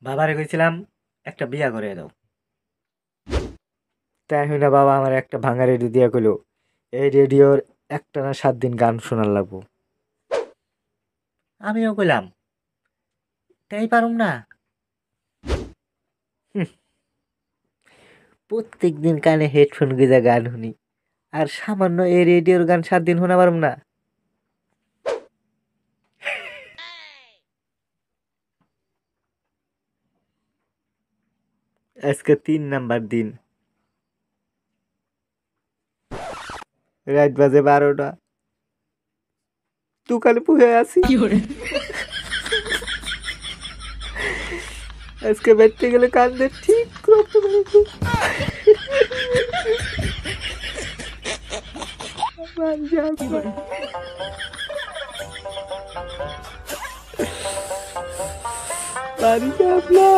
বাবারে কইছিলাম একটা বিয়া করে দাও। তাই হই না বাবা আমার একটা ভাঙা রেডিও দিয়া কইলো এই রেডিওর একটানা 7 দিন গান শোনার লাগবো। আমিও কইলাম তাই পারুম না। প্রত্যেক দিন কানে হেডফোন গুঁজা গান শুনি আর সামান্য এই রেডিওর গান 7 দিন শোনা পারুম না। আজকে 3 নাম্বার দিন, রাত বাজে 12টা, দোকানে পুহে আছি। আজকে বেরতে গেলে কান্দে ঠিক রক্ত বেরোচ্ছে। বাড়ি যাব না। বাড়ি যাব না।